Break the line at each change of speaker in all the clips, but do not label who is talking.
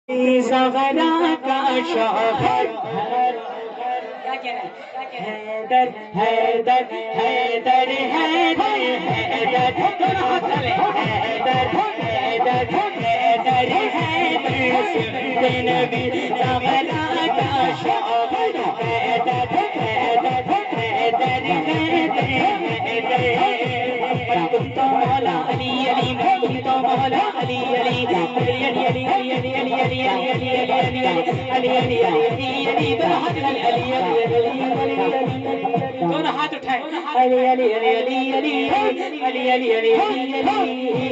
زغرا کا شوہر کیا کہنا ہے حیدر حیدر حیدر حیدر حیدر حیدر حیدر حیدر حیدر نبی زغرا کا شوہر حیدر حیدر حیدر حیدر تم تو مولا علی علی میں تو مولا علی علی علی علی علی علی علی علی علی علی علی علی علی علی علی دونوں ہاتھ اٹھائے علی علی علی علی علی علی علی علی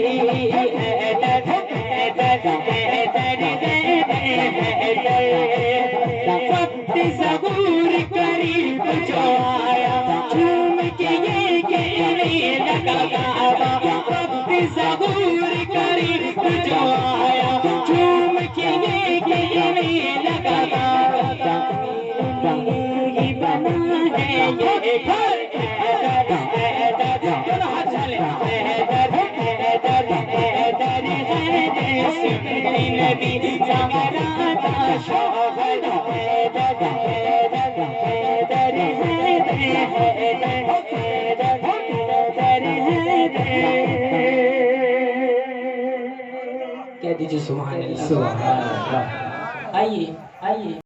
وقت ظہور قریب جو آیا جھوم کے یہ کہنے لگا کعبہ وقت ظہور قریب جو آیا جھوم کے یہ کہنے لگا کعبہ ہی بنا ہے یہ گھر حیدر حیدر دونوں ہاتھ چلے حیدر حیدر حیدر سنی نبی زغرا کا شوہر حیدر حیدر حیدر حیدر کہہ دیجیے سبحان اللہ. آئیے آئیے.